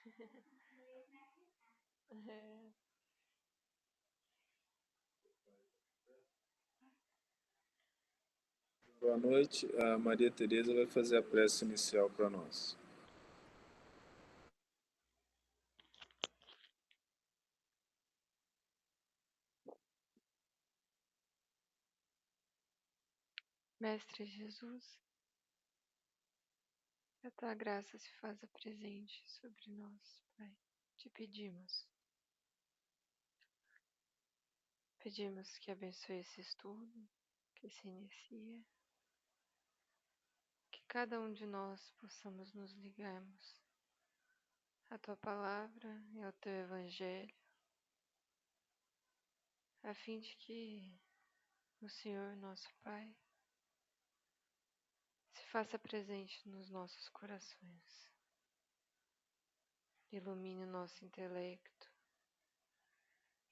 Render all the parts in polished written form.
É. Boa noite. A Maria Tereza vai fazer a prece inicial para nós. Mestre Jesus, que a tua graça se faça presente sobre nós, Pai. Te pedimos que abençoe esse estudo que se inicia, que cada um de nós possamos nos ligarmos à tua palavra e ao teu evangelho, a fim de que o Senhor, nosso Pai, se faça presente nos nossos corações, ilumine o nosso intelecto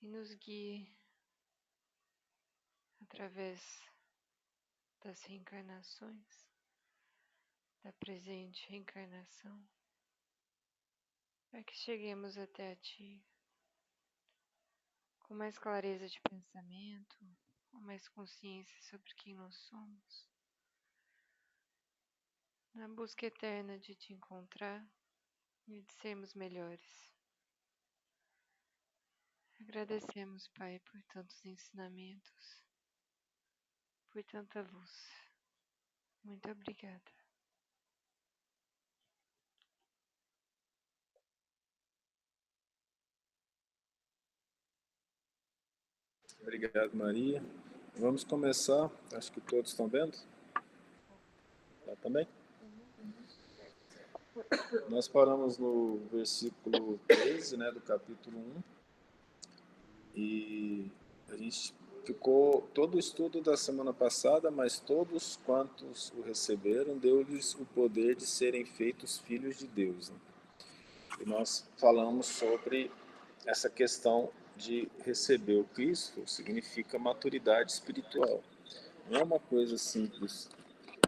e nos guie através das reencarnações, da presente reencarnação, para que cheguemos até a Ti com mais clareza de pensamento, com mais consciência sobre quem nós somos, na busca eterna de Te encontrar e de sermos melhores. Agradecemos, Pai, por tantos ensinamentos, por tanta luz. Muito obrigada. Obrigado, Maria. Vamos começar. Acho que todos estão vendo. Tá também? Nós paramos no versículo 13, né, do capítulo 1. E a gente ficou todo o estudo da semana passada, mas todos quantos o receberam, deu-lhes o poder de serem feitos filhos de Deus, né? E nós falamos sobre essa questão de receber o Cristo, significa maturidade espiritual. Não é uma coisa simples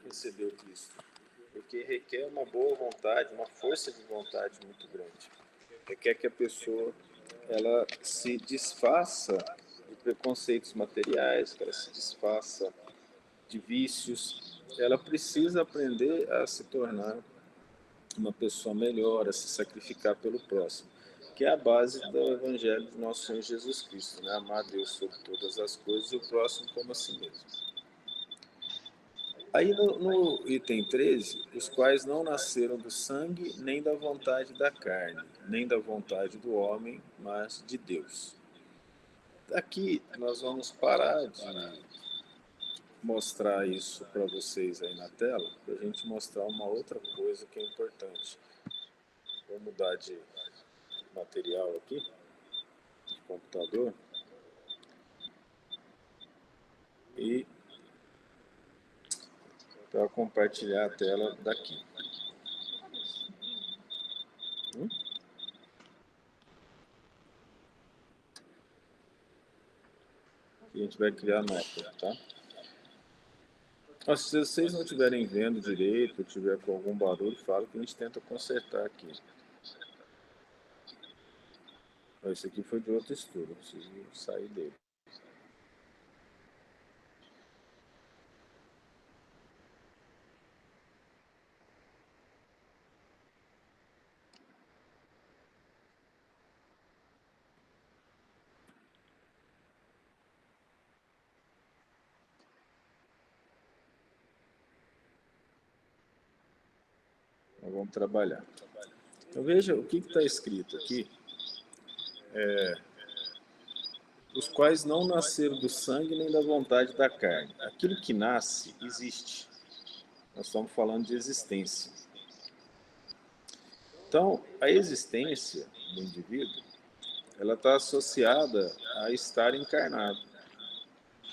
receber o Cristo, porque requer uma boa vontade, uma força de vontade muito grande. Requer que a pessoa ela se desfaça de preconceitos materiais, que ela se desfaça de vícios. Ela precisa aprender a se tornar uma pessoa melhor, a se sacrificar pelo próximo, que é a base do Evangelho do nosso Senhor Jesus Cristo, né? Amar a Deus sobre todas as coisas e o próximo como a si mesmo. Aí no item 13, os quais não nasceram do sangue, nem da vontade da carne, nem da vontade do homem, mas de Deus. Aqui nós vamos parar de mostrar isso para vocês aí na tela, para a gente mostrar uma outra coisa que é importante. Vou mudar de material aqui, de computador, e para compartilhar a tela daqui. E a gente vai criar nota, tá? Mas se vocês não estiverem vendo direito, tiver com algum barulho, fala que a gente tenta consertar aqui. Esse aqui foi de outro estudo, eu preciso sair dele. Então vamos trabalhar. Então veja o que está escrito aqui. Os quais não nasceram do sangue nem da vontade da carne. Aquilo que nasce, existe. Nós estamos falando de existência. Então, a existência do indivíduo, ela está associada a estar encarnado,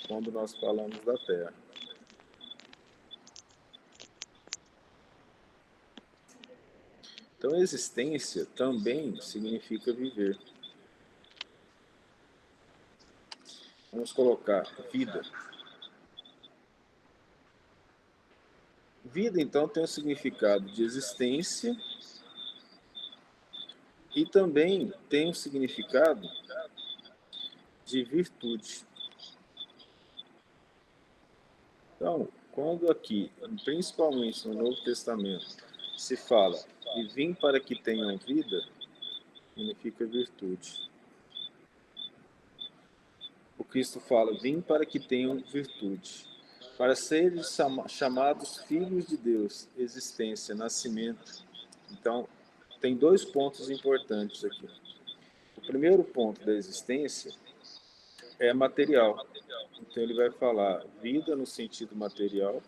quando nós falamos da Terra. Então, existência também significa viver. Vamos colocar vida. Vida, então, tem o significado de existência E também tem um significado de virtude. Então, quando aqui, principalmente no Novo Testamento, se fala e vim para que tenham vida, significa virtude. O Cristo fala, vim para que tenham virtude, para serem chamados filhos de Deus, existência, nascimento. Então, tem dois pontos importantes aqui. O primeiro ponto da existência é material. Então, ele vai falar vida no sentido material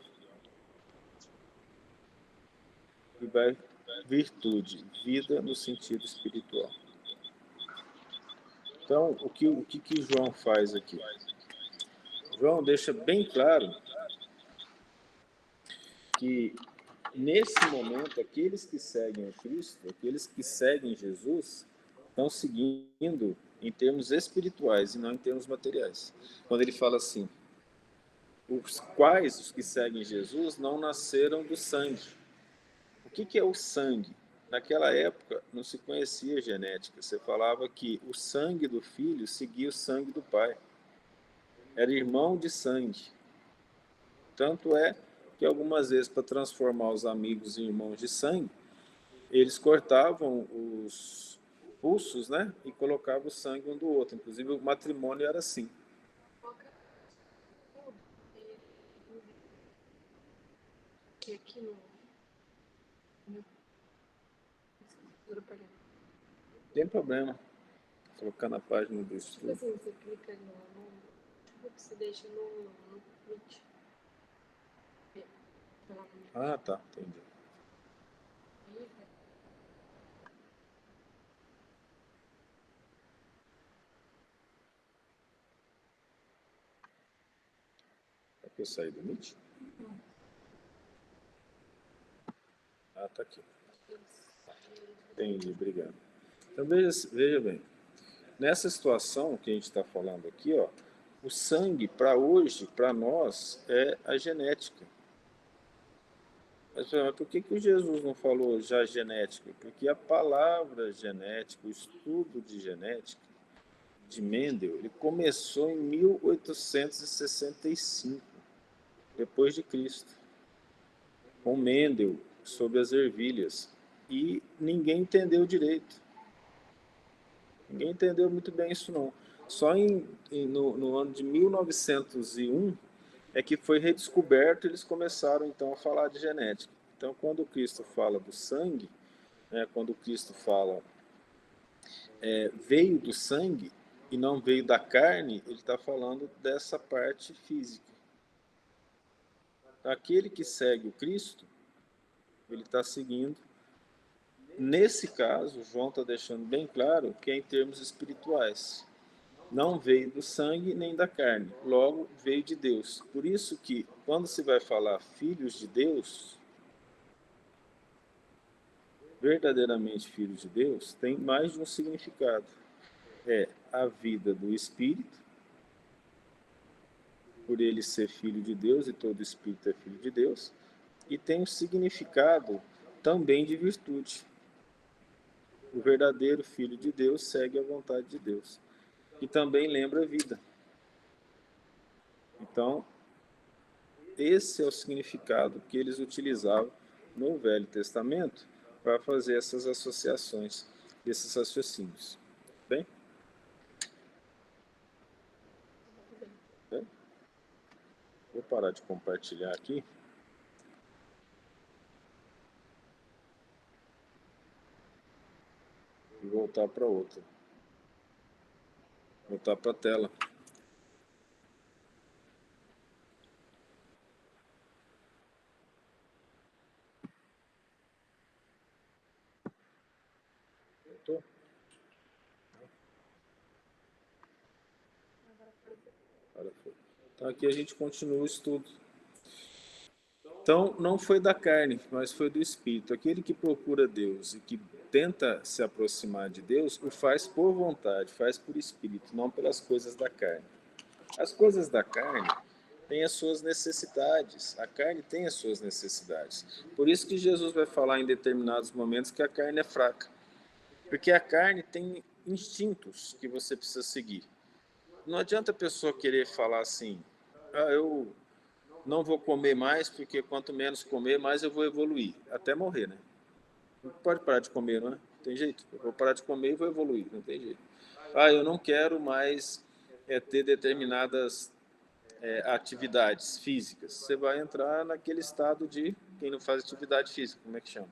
e vai virtude, vida no sentido espiritual. Então, o que João faz aqui? João deixa bem claro que, nesse momento, aqueles que seguem o Cristo, aqueles que seguem Jesus, estão seguindo em termos espirituais e não em termos materiais. Quando ele fala assim, os que seguem Jesus não nasceram do sangue. O que é o sangue? Naquela época não se conhecia genética. Você falava que o sangue do filho seguia o sangue do pai. Era irmão de sangue. Tanto é que algumas vezes, para transformar os amigos em irmãos de sangue, eles cortavam os pulsos, né? E colocavam o sangue um do outro. Inclusive o matrimônio era assim. Que aqui no Tem problema. Colocar na página do tipo estudo. assim, você clica você deixa no Meet. Ah, tá. Entendi. É que eu saí do Meet? Ah, tá aqui. Entendi, obrigado. Então, veja bem. Nessa situação que a gente está falando aqui, ó, o sangue, para hoje, para nós, é a genética. Mas por que o Jesus não falou já genética? Porque a palavra genética, o estudo de genética, de Mendel, ele começou em 1865, depois de Cristo, com Mendel, sobre as ervilhas. E ninguém entendeu direito. Ninguém entendeu muito bem isso, não. Só no ano de 1901 é que foi redescoberto e eles começaram, então, a falar de genética. Então, quando Cristo fala do sangue, né, quando Cristo fala veio do sangue e não veio da carne, ele está falando dessa parte física. Aquele que segue o Cristo, ele está seguindo. Nesse caso, João está deixando bem claro que é em termos espirituais. Não veio do sangue nem da carne, logo veio de Deus. Por isso que, quando se vai falar filhos de Deus, verdadeiramente filhos de Deus, tem mais de um significado. É a vida do Espírito, por ele ser filho de Deus, e todo Espírito é filho de Deus, e tem um significado também de virtude. O verdadeiro filho de Deus segue a vontade de Deus. E também lembra a vida. Então, esse é o significado que eles utilizavam no Velho Testamento para fazer essas associações, esses raciocínios. Bem? Bem? Vou parar de compartilhar aqui. E voltar para outra. Voltar para a tela. Voltou? Agora foi. Então aqui a gente continua o estudo. Então, não foi da carne, mas foi do Espírito. Aquele que procura Deus e que tenta se aproximar de Deus, o faz por vontade, faz por Espírito, não pelas coisas da carne. As coisas da carne têm as suas necessidades. A carne tem as suas necessidades. Por isso que Jesus vai falar em determinados momentos que a carne é fraca. Porque a carne tem instintos que você precisa seguir. Não adianta a pessoa querer falar assim, eu não vou comer mais, porque quanto menos comer, mais eu vou evoluir. Até morrer, né? Não pode parar de comer, não é? Tem jeito. Eu vou parar de comer e vou evoluir, não tem jeito. Eu não quero mais ter determinadas atividades físicas. Você vai entrar naquele estado de quem não faz atividade física, como é que chama?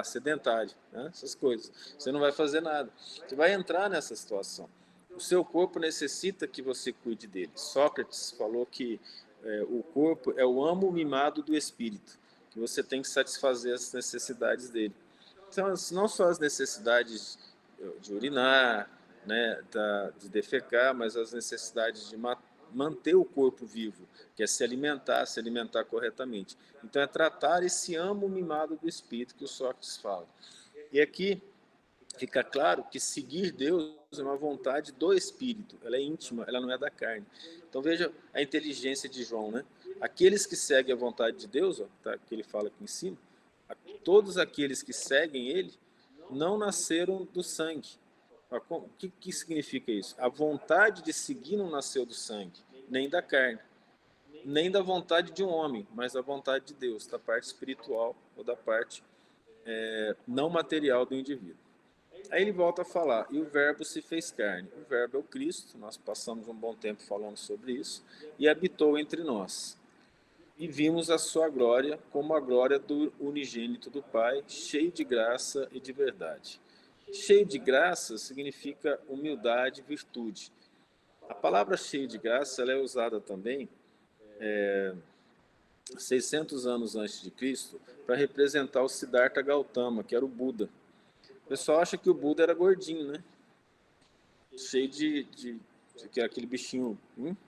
Sedentário, né? Essas coisas. Você não vai fazer nada. Você vai entrar nessa situação. O seu corpo necessita que você cuide dele. Sócrates falou que o corpo é o amo mimado do espírito, que você tem que satisfazer as necessidades dele. Então, não só as necessidades de urinar, né, de defecar, mas as necessidades de manter o corpo vivo, que é se alimentar corretamente. Então, é tratar esse amo mimado do espírito que o Sócrates fala. E aqui fica claro que seguir Deus é uma vontade do espírito, ela é íntima, ela não é da carne. Então, veja a inteligência de João, né? Aqueles que seguem a vontade de Deus, que ele fala aqui em cima, todos aqueles que seguem ele não nasceram do sangue. O que significa isso? A vontade de seguir não nasceu do sangue, nem da carne, nem da vontade de um homem, mas da vontade de Deus, da parte espiritual ou da parte não material do indivíduo. Aí ele volta a falar, e o verbo se fez carne. O verbo é o Cristo, nós passamos um bom tempo falando sobre isso, e habitou entre nós. E vimos a sua glória como a glória do unigênito do Pai, cheio de graça e de verdade. Cheio de graça significa humildade e virtude. A palavra cheio de graça ela é usada também 600 anos antes de Cristo para representar o Siddhartha Gautama, que era o Buda. O pessoal acha que o Buda era gordinho, né? Cheio que é aquele bichinho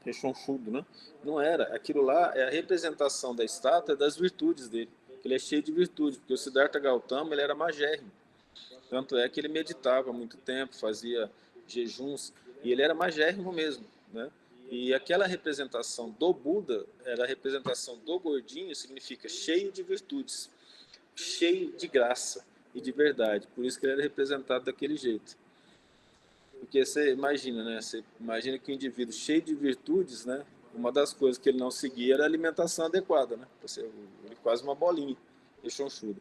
rechonchudo, né? Não era. Aquilo lá é a representação da estátua das virtudes dele. Ele é cheio de virtudes, porque o Siddhartha Gautama ele era magérrimo. Tanto é que ele meditava há muito tempo, fazia jejuns, e ele era magérrimo mesmo, né? E aquela representação do Buda, era a representação do gordinho, significa cheio de virtudes, cheio de graça e de verdade. Por isso que ele era representado daquele jeito. Porque você imagina, né? Você imagina que o indivíduo cheio de virtudes, né? Uma das coisas que ele não seguia era a alimentação adequada, né? Ele quase uma bolinha, rechonchudo.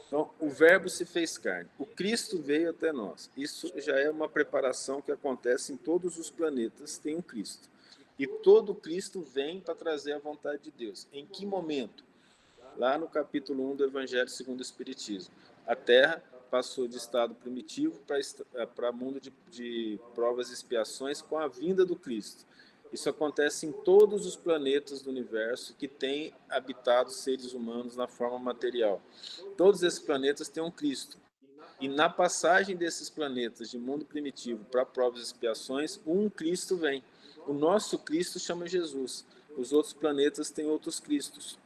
Então, o verbo se fez carne. O Cristo veio até nós. Isso já é uma preparação que acontece em todos os planetas, tem um Cristo. E todo Cristo vem para trazer a vontade de Deus. Em que momento? Lá no capítulo 1 do Evangelho segundo o Espiritismo. A Terra passou de estado primitivo para mundo de provas e expiações com a vinda do Cristo. Isso acontece em todos os planetas do universo que têm habitado seres humanos na forma material. Todos esses planetas têm um Cristo. E na passagem desses planetas de mundo primitivo para provas e expiações, um Cristo vem. O nosso Cristo chama Jesus. Os outros planetas têm outros Cristos.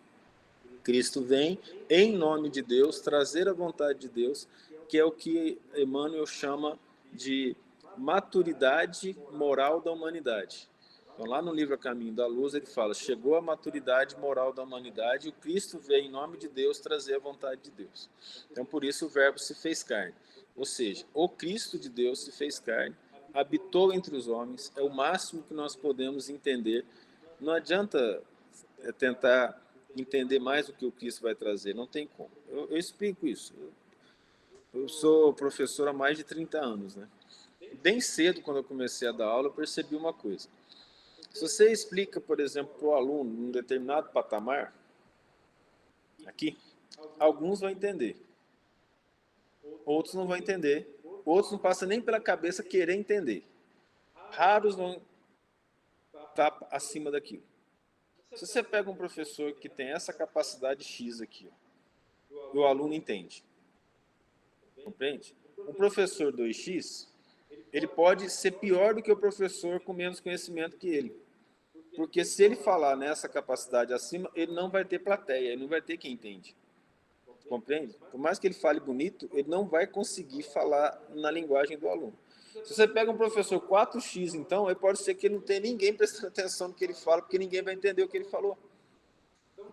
Cristo vem, em nome de Deus, trazer a vontade de Deus, que é o que Emmanuel chama de maturidade moral da humanidade. Então, lá no livro A Caminho da Luz, ele fala, chegou a maturidade moral da humanidade e o Cristo veio, em nome de Deus, trazer a vontade de Deus. Então, por isso, o verbo se fez carne. Ou seja, o Cristo de Deus se fez carne, habitou entre os homens, é o máximo que nós podemos entender. Não adianta tentar entender mais o que o Cristo vai trazer, não tem como. Eu explico isso. Eu sou professor há mais de 30 anos, né? Bem cedo, quando eu comecei a dar aula, eu percebi uma coisa. Se você explica, por exemplo, para o aluno, num determinado patamar, aqui, alguns vão entender, outros não vão entender, outros não passam nem pela cabeça querer entender. Raros vão estar acima daquilo. Se você pega um professor que tem essa capacidade X aqui, ó, o aluno entende. Compreende? Um professor 2x, ele pode ser pior do que o professor com menos conhecimento que ele. Porque se ele falar nessa capacidade acima, ele não vai ter plateia, ele não vai ter quem entende. Compreende? Por mais que ele fale bonito, ele não vai conseguir falar na linguagem do aluno. Se você pega um professor 4x, então, aí pode ser que ele não tenha ninguém prestando atenção no que ele fala, porque ninguém vai entender o que ele falou.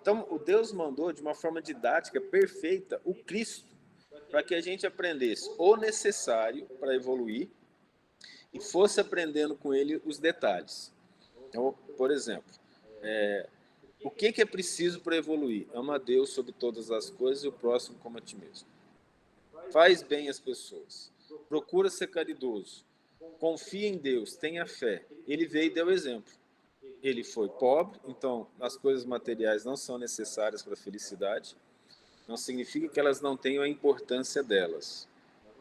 Então, o Deus mandou, de uma forma didática, perfeita, o Cristo, para que a gente aprendesse o necessário para evoluir e fosse aprendendo com ele os detalhes. Então, por exemplo, o que é preciso para evoluir? Ama a Deus sobre todas as coisas e o próximo como a ti mesmo. Faz bem às pessoas. Procura ser caridoso. Confia em Deus, tenha fé. Ele veio e deu exemplo. Ele foi pobre, então as coisas materiais não são necessárias para a felicidade. Não significa que elas não tenham a importância delas.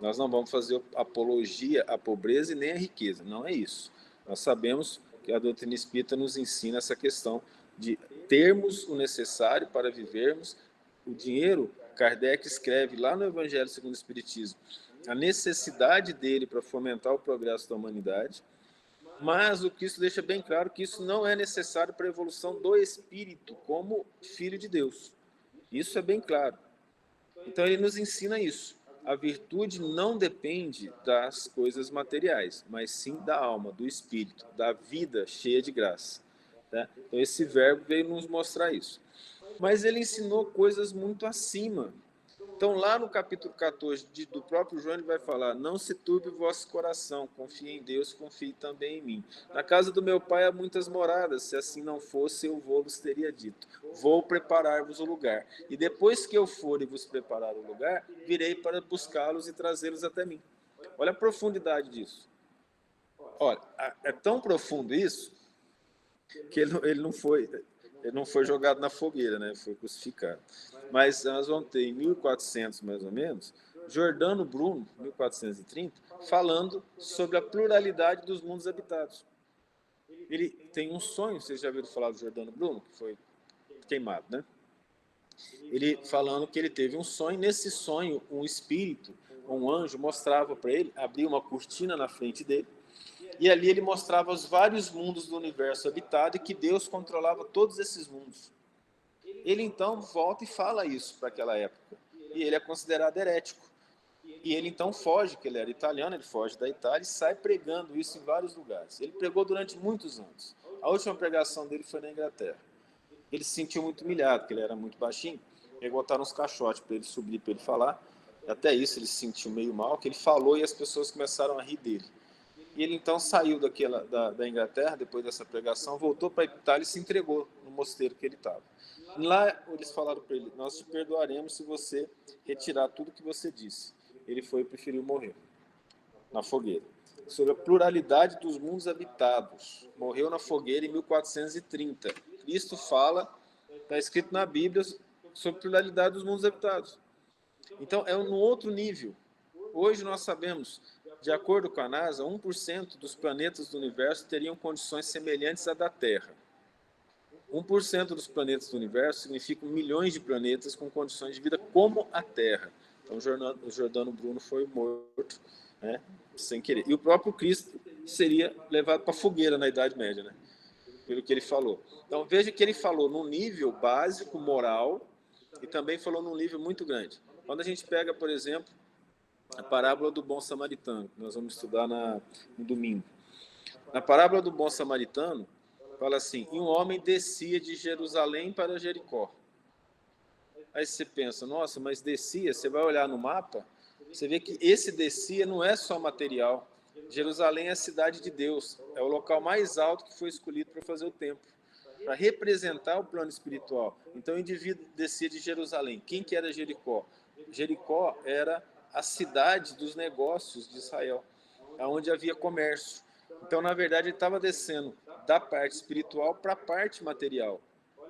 Nós não vamos fazer apologia à pobreza e nem à riqueza, não é isso. Nós sabemos que a doutrina espírita nos ensina essa questão de termos o necessário para vivermos. O dinheiro, Kardec escreve lá no Evangelho segundo o Espiritismo, a necessidade dele para fomentar o progresso da humanidade, mas o que isso deixa bem claro que isso não é necessário para a evolução do espírito como filho de Deus. Isso é bem claro. Então ele nos ensina isso. A virtude não depende das coisas materiais, mas sim da alma, do espírito, da vida cheia de graça. Tá? Então esse verbo veio nos mostrar isso. Mas ele ensinou coisas muito acima. Então, lá no capítulo 14 do próprio João, ele vai falar: não se turbe o vosso coração, confie em Deus, confie também em mim. Na casa do meu pai há muitas moradas, se assim não fosse, eu vos teria dito. Vou preparar-vos o lugar. E depois que eu for e vos preparar o lugar, virei para buscá-los e trazê-los até mim. Olha a profundidade disso. Olha, é tão profundo isso que ele não foi jogado na fogueira, né? Foi crucificado. Mas nós vamos ter em 1400, mais ou menos, Giordano Bruno, 1430, falando sobre a pluralidade dos mundos habitados. Ele tem um sonho, vocês já viram falar do Giordano Bruno, que foi queimado, né? Ele falando que ele teve um sonho, nesse sonho um espírito, um anjo, mostrava para ele, abria uma cortina na frente dele, e ali ele mostrava os vários mundos do universo habitado e que Deus controlava todos esses mundos. Ele então volta e fala isso para aquela época. E ele é considerado herético. E ele então foge, que ele era italiano, ele foge da Itália e sai pregando isso em vários lugares. Ele pregou durante muitos anos. A última pregação dele foi na Inglaterra. Ele se sentiu muito humilhado, porque ele era muito baixinho. E botaram uns caixotes para ele subir, para ele falar. Até isso ele se sentiu meio mal, que ele falou e as pessoas começaram a rir dele. E ele então saiu da Inglaterra, depois dessa pregação, voltou para a Itália e se entregou no mosteiro que ele estava. Lá eles falaram para ele: nós te perdoaremos se você retirar tudo que você disse. Ele foi e preferiu morrer na fogueira. Sobre a pluralidade dos mundos habitados. Morreu na fogueira em 1430. Cristo fala, está escrito na Bíblia, sobre a pluralidade dos mundos habitados. Então é um outro nível. Hoje nós sabemos, de acordo com a NASA, 1% dos planetas do universo teriam condições semelhantes à da Terra. 1% dos planetas do universo significam milhões de planetas com condições de vida como a Terra. Então, o Giordano Bruno foi morto, né, sem querer. E o próprio Cristo seria levado para a fogueira na Idade Média, né, pelo que ele falou. Então, veja que ele falou num nível básico, moral, e também falou num nível muito grande. Quando a gente pega, por exemplo, a parábola do bom samaritano, que nós vamos estudar no domingo. Na parábola do bom samaritano, fala assim: e um homem descia de Jerusalém para Jericó. Aí você pensa: nossa, mas descia, você vai olhar no mapa, você vê que esse descia não é só material. Jerusalém é a cidade de Deus, é o local mais alto que foi escolhido para fazer o templo, para representar o plano espiritual. Então o indivíduo descia de Jerusalém. Quem que era Jericó? Jericó era a cidade dos negócios de Israel, onde havia comércio. Então, na verdade, ele estava descendo da parte espiritual para a parte material.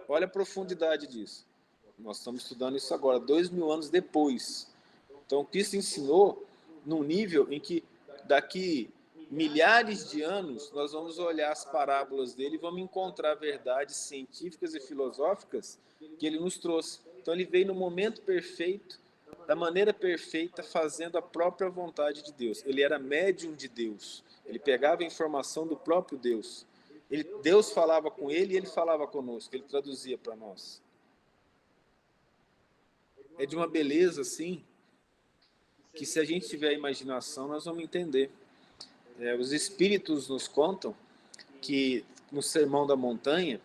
Olha a profundidade disso. Nós estamos estudando isso agora, 2000 anos depois. Então, Cristo ensinou num nível em que daqui milhares de anos nós vamos olhar as parábolas dele e vamos encontrar verdades científicas e filosóficas que ele nos trouxe. Então, ele veio no momento perfeito, da maneira perfeita, fazendo a própria vontade de Deus. Ele era médium de Deus. Ele pegava a informação do próprio Deus. Deus falava com ele e ele falava conosco. Ele traduzia para nós. É de uma beleza, assim, que se a gente tiver a imaginação, nós vamos entender. Os espíritos nos contam que no Sermão da Montanha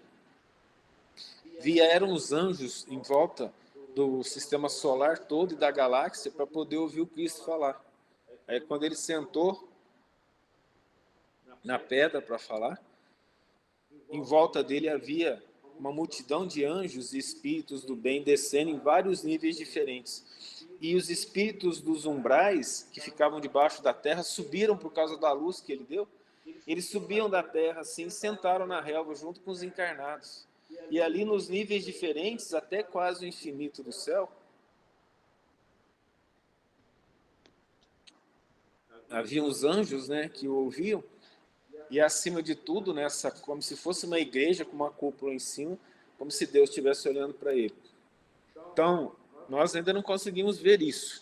vieram os anjos em volta do sistema solar todo e da galáxia para poder ouvir o Cristo falar. Aí quando ele sentou na pedra para falar, em volta dele havia uma multidão de anjos e espíritos do bem descendo em vários níveis diferentes. E os espíritos dos umbrais, que ficavam debaixo da terra, subiram por causa da luz que ele deu. Eles subiam da terra assim, sentaram na relva junto com os encarnados. E ali nos níveis diferentes, até quase o infinito do céu, havia os anjos, né, que o ouviam. E acima de tudo, nessa, como se fosse uma igreja com uma cúpula em cima, como se Deus estivesse olhando para ele. Então, nós ainda não conseguimos ver isso.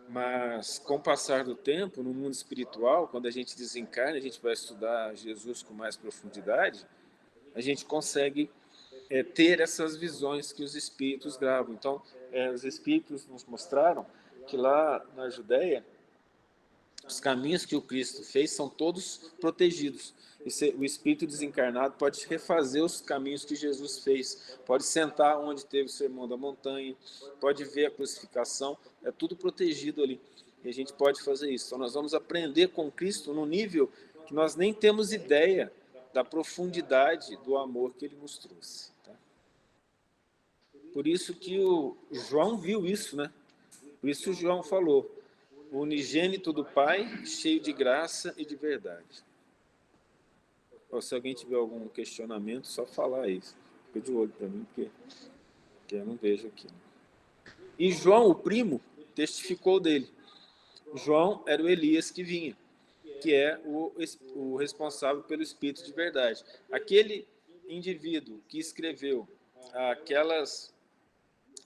Mas, com o passar do tempo, no mundo espiritual, quando a gente desencarna, a gente vai estudar Jesus com mais profundidade, a gente consegue ter essas visões que os espíritos gravam. Então, os espíritos nos mostraram que lá na Judéia, os caminhos que o Cristo fez são todos protegidos. O espírito desencarnado pode refazer os caminhos que Jesus fez, pode sentar onde teve o Sermão da Montanha, pode ver a crucificação, é tudo protegido ali. E a gente pode fazer isso. Então nós vamos aprender com Cristo num nível que nós nem temos ideia da profundidade do amor que ele nos trouxe. Tá? Por isso que o João viu isso, né? Por isso o João falou: o unigênito do Pai, cheio de graça e de verdade. Se alguém tiver algum questionamento, só falar isso. Fica de olho para mim, porque eu não vejo aqui. E João, o primo, testificou dele. João era o Elias que vinha, que é o responsável pelo Espírito de verdade. Aquele indivíduo que escreveu aquelas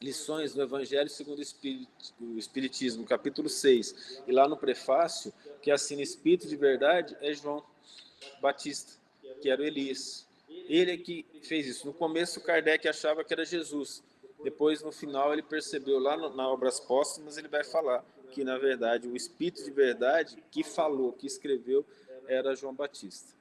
lições do Evangelho segundo o Espiritismo, capítulo 6, e lá no prefácio, que assina Espírito de verdade, é João Batista, que era o Elias. Ele é que fez isso. No começo, Kardec achava que era Jesus. Depois, no final, ele percebeu, lá na Obras Póstumas, ele vai falar que, na verdade, o Espírito de verdade que falou, que escreveu, era João Batista.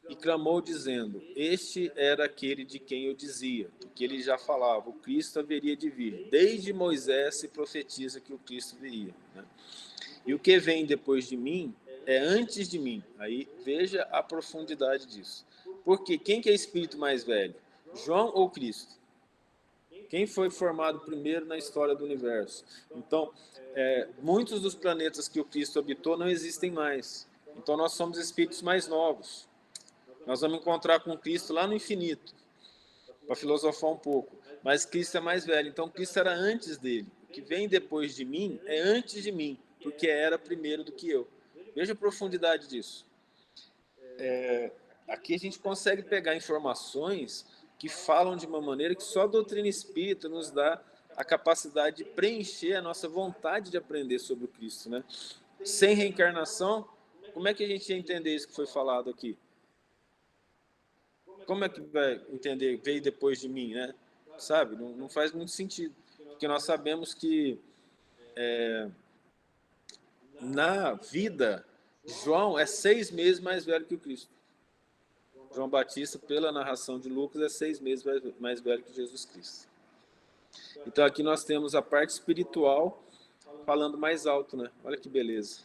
E clamou dizendo: este era aquele de quem eu dizia, porque ele já falava, o Cristo haveria de vir. Desde Moisés se profetiza que o Cristo viria. Né? E o que vem depois de mim é antes de mim. Aí veja a profundidade disso. Porque quem que é espírito mais velho? João ou Cristo? Quem foi formado primeiro na história do universo? Então, muitos dos planetas que o Cristo habitou não existem mais. Então, nós somos espíritos mais novos. Nós vamos encontrar com Cristo lá no infinito, para filosofar um pouco. Mas Cristo é mais velho, então Cristo era antes dele. O que vem depois de mim é antes de mim, porque era primeiro do que eu. Veja a profundidade disso. Aqui a gente consegue pegar informações que falam de uma maneira que só a doutrina espírita nos dá a capacidade de preencher a nossa vontade de aprender sobre o Cristo. Né? Sem reencarnação, como é que a gente ia entender isso que foi falado aqui? Como é que vai entender, veio depois de mim, né? Sabe? Não faz muito sentido. Porque nós sabemos que na vida, João é 6 meses mais velho que o Cristo. João Batista, pela narração de Lucas, é 6 meses mais velho que Jesus Cristo. Então aqui nós temos a parte espiritual falando mais alto, né? Olha que beleza.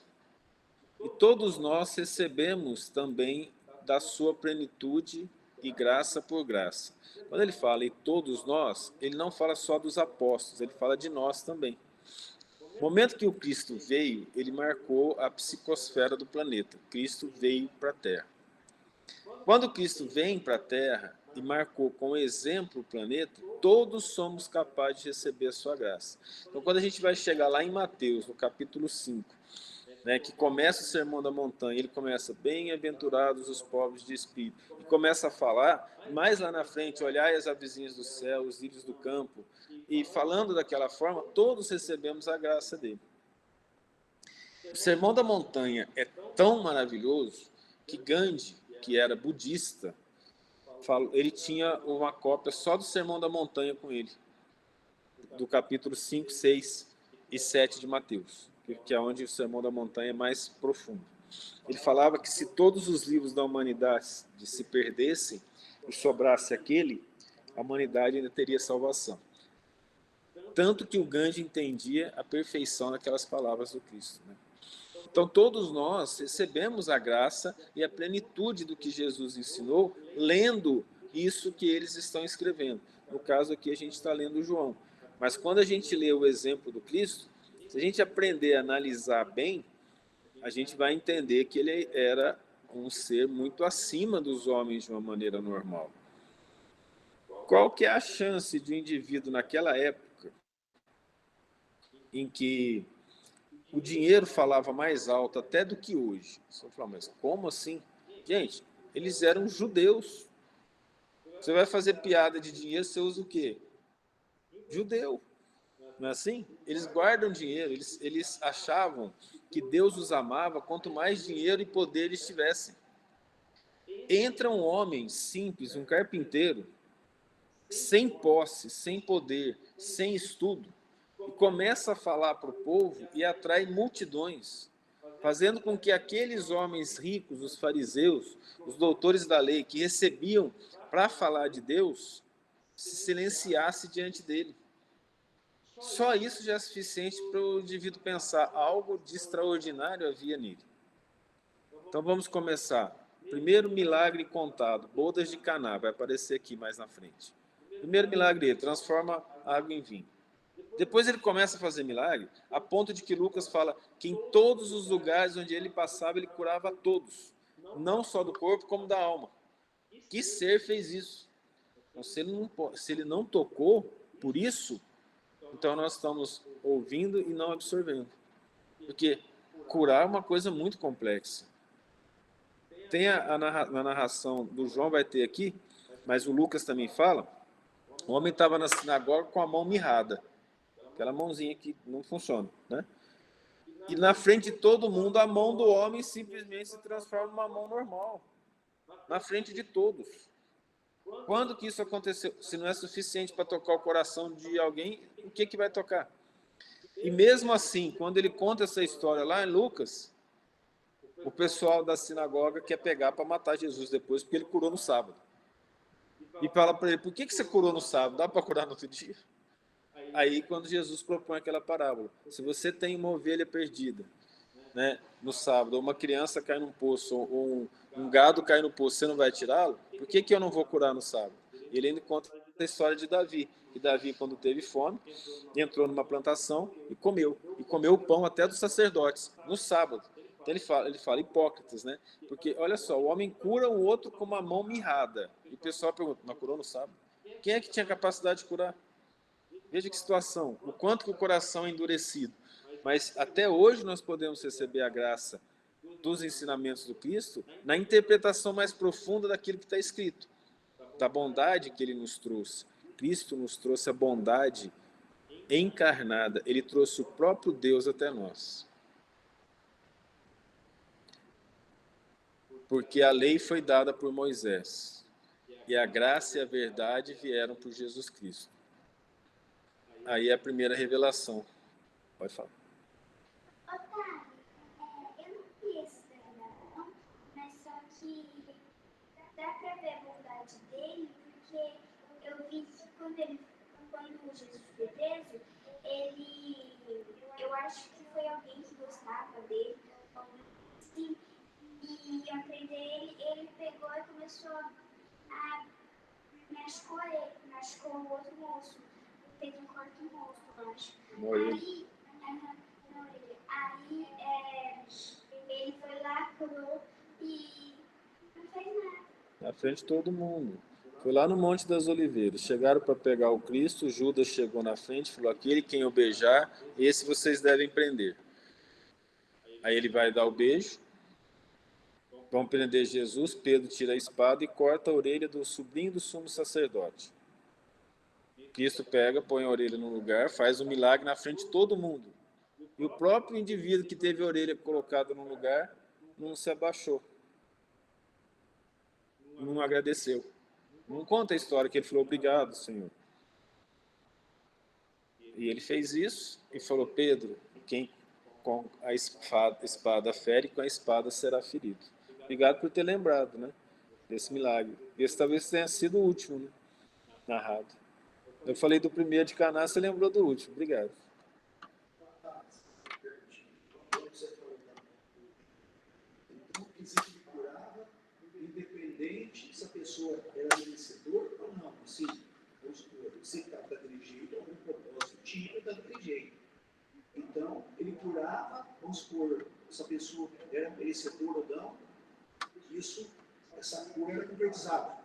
E todos nós recebemos também da sua plenitude e graça por graça. Quando ele fala em todos nós, ele não fala só dos apóstolos, ele fala de nós também. No momento que o Cristo veio, ele marcou a psicosfera do planeta. Cristo veio para a Terra. Quando Cristo vem para a Terra e marcou com exemplo o planeta, todos somos capazes de receber a sua graça. Então, quando a gente vai chegar lá em Mateus, no capítulo 5, né, que começa o Sermão da Montanha, ele começa: bem-aventurados os pobres de espírito, e começa a falar, mais lá na frente, olhai as avezinhas do céu, os lírios do campo, e falando daquela forma, todos recebemos a graça dele. O Sermão da Montanha é tão maravilhoso que Gandhi, que era budista, ele tinha uma cópia só do Sermão da Montanha com ele, do capítulo 5, 6 e 7 de Mateus, que é onde o Sermão da Montanha é mais profundo. Ele falava que se todos os livros da humanidade se perdessem e sobrasse aquele, a humanidade ainda teria salvação. Tanto que o Gandhi entendia a perfeição daquelas palavras do Cristo, né? Então, todos nós recebemos a graça e a plenitude do que Jesus ensinou, lendo isso que eles estão escrevendo. No caso aqui, a gente está lendo João. Mas quando a gente lê o exemplo do Cristo, se a gente aprender a analisar bem, a gente vai entender que ele era um ser muito acima dos homens de uma maneira normal. Qual que é a chance de um indivíduo naquela época em que o dinheiro falava mais alto até do que hoje? Você vai falar, mas como assim? Gente, eles eram judeus. Você vai fazer piada de dinheiro, você usa o quê? Judeu. Não é assim? Eles guardam dinheiro, eles achavam que Deus os amava quanto mais dinheiro e poder eles tivessem. Entra um homem simples, um carpinteiro, sem posse, sem poder, sem estudo, e começa a falar para o povo e atrai multidões, fazendo com que aqueles homens ricos, os fariseus, os doutores da lei, que recebiam para falar de Deus, se silenciasse diante dele. Só isso já é suficiente para o indivíduo pensar algo de extraordinário havia nele. Então vamos começar. Primeiro milagre contado, bodas de Caná, vai aparecer aqui mais na frente. Primeiro milagre, ele transforma água em vinho. Depois ele começa a fazer milagre, a ponto de que Lucas fala que em todos os lugares onde ele passava, ele curava a todos. Não só do corpo, como da alma. Que ser fez isso? Então, se ele não tocou por isso, então nós estamos ouvindo e não absorvendo. Porque curar é uma coisa muito complexa. Tem na narração do João, vai ter aqui, mas o Lucas também fala, o homem estava na sinagoga com a mão mirrada. Aquela mãozinha que não funciona, né? E na frente de todo mundo, a mão do homem simplesmente se transforma numa mão normal. Na frente de todos. Quando que isso aconteceu? Se não é suficiente para tocar o coração de alguém, o que vai tocar? E mesmo assim, quando ele conta essa história lá em Lucas, o pessoal da sinagoga quer pegar para matar Jesus depois, porque ele curou no sábado. E fala para ele, por que você curou no sábado? Dá para curar no outro dia? Aí, quando Jesus propõe aquela parábola, se você tem uma ovelha perdida, né, no sábado, ou uma criança cai num poço, ou um gado cai no poço, você não vai tirá-lo? Por que eu não vou curar no sábado? Ele ainda conta a história de Davi. E Davi, quando teve fome, entrou numa plantação e comeu o pão até dos sacerdotes, no sábado. Então ele fala hipócritas, né? Porque, olha só, o homem cura o outro com uma mão mirrada. E o pessoal pergunta, mas curou no sábado? Quem é que tinha capacidade de curar? Veja que situação, o quanto que o coração é endurecido. Mas até hoje nós podemos receber a graça dos ensinamentos do Cristo na interpretação mais profunda daquilo que está escrito, da bondade que ele nos trouxe. Cristo nos trouxe a bondade encarnada, ele trouxe o próprio Deus até nós. Porque a lei foi dada por Moisés, e a graça e a verdade vieram por Jesus Cristo. Aí é a primeira revelação. Pode falar. Otávio, eu não vi esse cidadão, mas só que dá pra ver a bondade dele, porque eu vi que quando Jesus foi preso, eu acho que foi alguém que gostava dele, assim, e ao prender ele pegou e começou a machucou o outro moço, fez um corte no rosto, eu acho. Aí, ele foi lá, curou e não fez nada. Na frente de todo mundo. Foi lá no Monte das Oliveiras. Chegaram para pegar o Cristo, Judas chegou na frente, falou, aquele quem eu beijar, esse vocês devem prender. Aí ele vai dar o beijo, vão prender Jesus, Pedro tira a espada e corta a orelha do sobrinho do sumo sacerdote. Cristo pega, põe a orelha no lugar, faz um milagre na frente de todo mundo. E o próprio indivíduo que teve a orelha colocada no lugar não se abaixou. Não agradeceu. Não conta a história que ele falou, obrigado, Senhor. E ele fez isso e falou, Pedro, quem com a espada fere, com a espada será ferido. Obrigado por ter lembrado, né, desse milagre. Esse talvez tenha sido o último, né? narrado. Eu falei do primeiro de Caná, você lembrou do último. Obrigado. Então, existe que curava, independente se a pessoa era merecedora ou não. Assim, vamos supor, você que estava daquele jeito, algum propósito tinha daquele jeito. Então, ele curava, vamos supor, se a pessoa era merecedora ou não, essa cura era concretizada.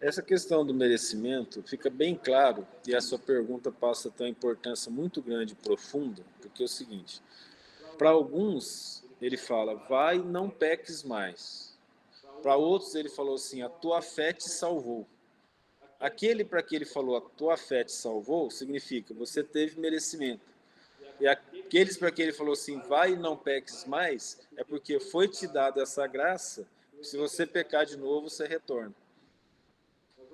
Essa questão do merecimento fica bem claro, e a sua pergunta passa a ter uma importância muito grande e profunda, porque é o seguinte, para alguns ele fala, vai, não peques mais. Para outros ele falou assim, a tua fé te salvou. Aquele para que ele falou, a tua fé te salvou, significa, você teve merecimento. E aqueles para que ele falou assim, vai e não peques mais, é porque foi te dada essa graça, se você pecar de novo, você retorna.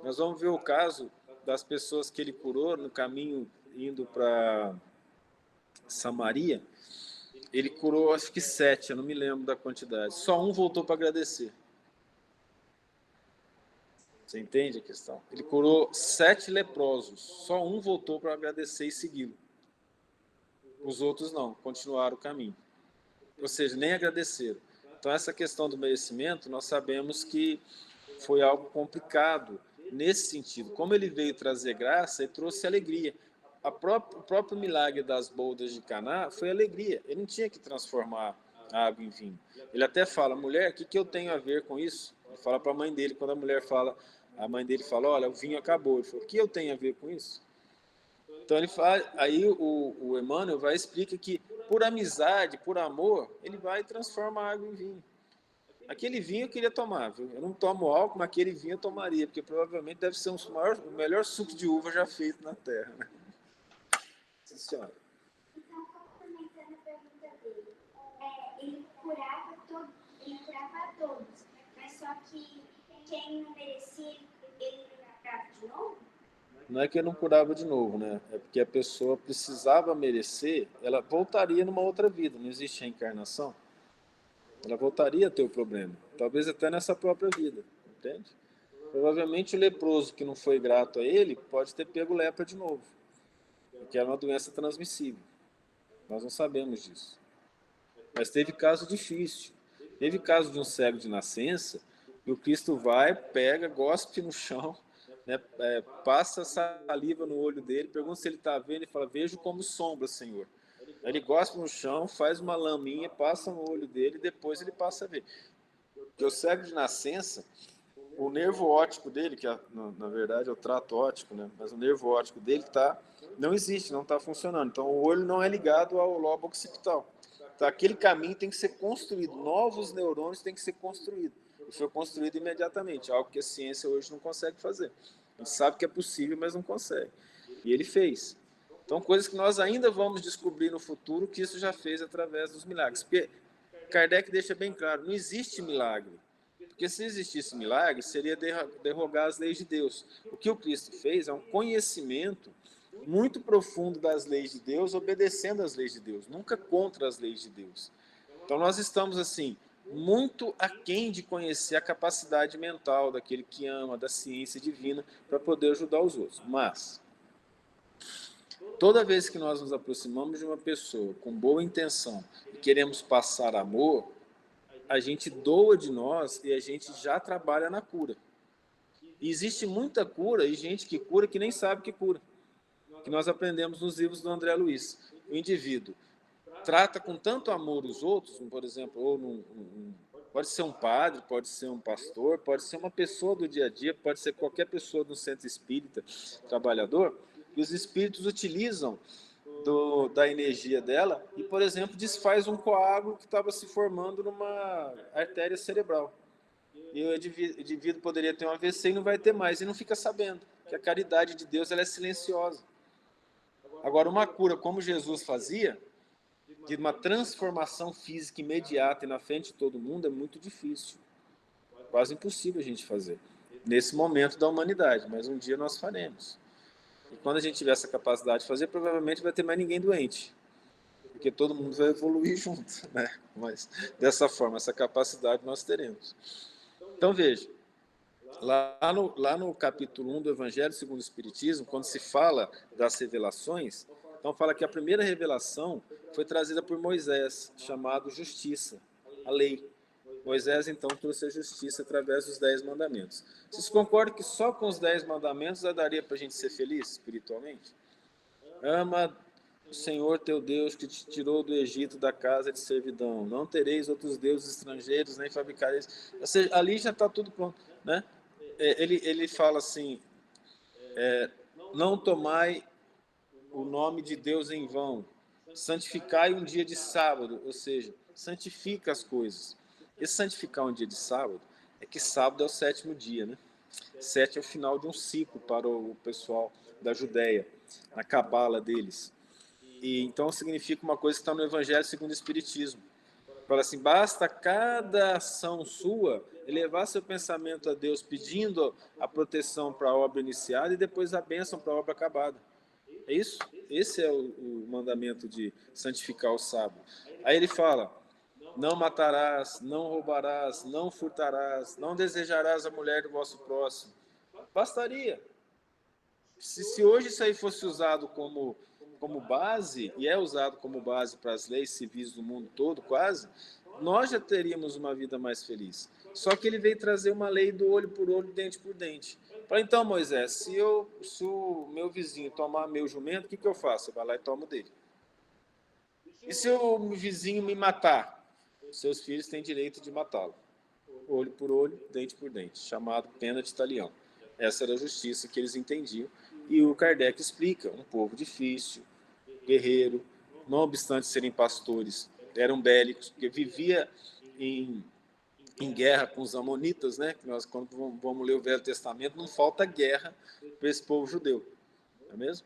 Nós vamos ver o caso das pessoas que ele curou no caminho indo para Samaria. Ele curou, acho que 7, eu não me lembro da quantidade. Só um voltou para agradecer. Você entende a questão? Ele curou 7 leprosos. Só um voltou para agradecer e segui-lo. Os outros não, continuaram o caminho. Ou seja, nem agradeceram. Então, essa questão do merecimento, nós sabemos que foi algo complicado nesse sentido. Como ele veio trazer graça, ele trouxe alegria. O próprio milagre das bodas de Caná foi alegria. Ele não tinha que transformar a água em vinho. Ele até fala, mulher, o que eu tenho a ver com isso? Ele fala para a mãe dele, quando a mulher fala, a mãe dele fala, olha, o vinho acabou. Ele falou, o que eu tenho a ver com isso? Então ele fala, aí o Emmanuel vai explicar que por amizade, por amor, ele vai transformar a água em vinho. Aquele vinho eu queria tomar, viu? Eu não tomo álcool, mas aquele vinho eu tomaria, porque provavelmente deve ser o melhor suco de uva já feito na Terra. Né? Sim, senhora. Então, complementando a pergunta dele, ele curava a todos, mas só que quem não merecia, ele curava de novo? Não é que ele não curava de novo, né? É porque a pessoa precisava merecer, ela voltaria numa outra vida, não existe reencarnação. Ela voltaria a ter o problema, talvez até nessa própria vida, entende? Provavelmente o leproso que não foi grato a ele pode ter pego lepra de novo, porque era uma doença transmissível. Nós não sabemos disso. Mas teve caso difícil. Teve caso de um cego de nascença, e o Cristo vai, pega, gospe no chão, né, passa saliva no olho dele, pergunta se ele está vendo e fala, vejo como sombra, Senhor. Aí ele gospe no chão, faz uma laminha, passa no olho dele e depois ele passa a ver. Porque o cego de nascença, o nervo óptico dele, que na verdade é o trato óptico, né? Mas o nervo óptico dele não existe, não está funcionando. Então o olho não é ligado ao lobo occipital. Então aquele caminho tem que ser construído, novos neurônios têm que ser construídos. E foi construído imediatamente, algo que a ciência hoje não consegue fazer. A gente sabe que é possível, mas não consegue. E ele fez. Então, coisas que nós ainda vamos descobrir no futuro, que isso já fez através dos milagres. Porque Kardec deixa bem claro, não existe milagre. Porque se existisse milagre, seria derrogar as leis de Deus. O que o Cristo fez é um conhecimento muito profundo das leis de Deus, obedecendo às leis de Deus, nunca contra as leis de Deus. Então nós estamos assim, muito aquém de conhecer a capacidade mental daquele que ama, da ciência divina, para poder ajudar os outros. Mas toda vez que nós nos aproximamos de uma pessoa com boa intenção e queremos passar amor, a gente doa de nós e a gente já trabalha na cura. E existe muita cura e gente que cura que nem sabe que cura. Que nós aprendemos nos livros do André Luiz. O indivíduo trata com tanto amor os outros, por exemplo, pode ser um padre, pode ser um pastor, pode ser uma pessoa do dia a dia, pode ser qualquer pessoa do centro espírita, trabalhador, e os espíritos utilizam da energia dela e, por exemplo, desfaz um coágulo que estava se formando numa artéria cerebral. E o indivíduo poderia ter um AVC e não vai ter mais, e não fica sabendo, que a caridade de Deus ela é silenciosa. Agora, uma cura como Jesus fazia, de uma transformação física imediata e na frente de todo mundo, é muito difícil. Quase impossível a gente fazer. Nesse momento da humanidade, mas um dia nós faremos. E quando a gente tiver essa capacidade de fazer, provavelmente vai ter mais ninguém doente. Porque todo mundo vai evoluir junto, né? Mas dessa forma, essa capacidade nós teremos. Então veja, Lá no capítulo 1 do Evangelho segundo o Espiritismo, quando se fala das revelações, então fala que a primeira revelação foi trazida por Moisés, chamado justiça, a lei. Moisés, então, trouxe a justiça através dos 10 mandamentos. Vocês concordam que só com os 10 mandamentos já daria para a gente ser feliz espiritualmente? Ama o Senhor teu Deus que te tirou do Egito da casa de servidão. Não tereis outros deuses estrangeiros, nem fabricareis. Ou seja, ali já está tudo pronto, né? Ele fala assim, não tomai o nome de Deus em vão, santificai um dia de sábado, ou seja, santifica as coisas. Esse santificar um dia de sábado é que sábado é o 7º dia, né? 7 é o final de um ciclo para o pessoal da Judéia, na cabala deles. E então significa uma coisa que está no Evangelho segundo o Espiritismo. Fala assim, basta cada ação sua elevar seu pensamento a Deus, pedindo a proteção para a obra iniciada e depois a bênção para a obra acabada. É isso? Esse é o mandamento de santificar o sábado. Aí ele fala, não matarás, não roubarás, não furtarás, não desejarás a mulher do vosso próximo. Bastaria. Se hoje isso aí fosse usado como base, e é usado como base para as leis civis do mundo todo, quase, nós já teríamos uma vida mais feliz. Só que ele veio trazer uma lei do olho por olho, dente por dente. Fala, então, Moisés, se o meu vizinho tomar meu jumento, o que eu faço? Eu vou lá e tomo dele. E se o vizinho me matar? Seus filhos têm direito de matá-lo. Olho por olho, dente por dente, chamado pena de talião. Essa era a justiça que eles entendiam. E o Kardec explica, um povo difícil, guerreiro, não obstante serem pastores, eram bélicos, porque vivia em guerra com os amonitas, né? Nós, quando vamos ler o Velho Testamento, não falta guerra para esse povo judeu, não é mesmo?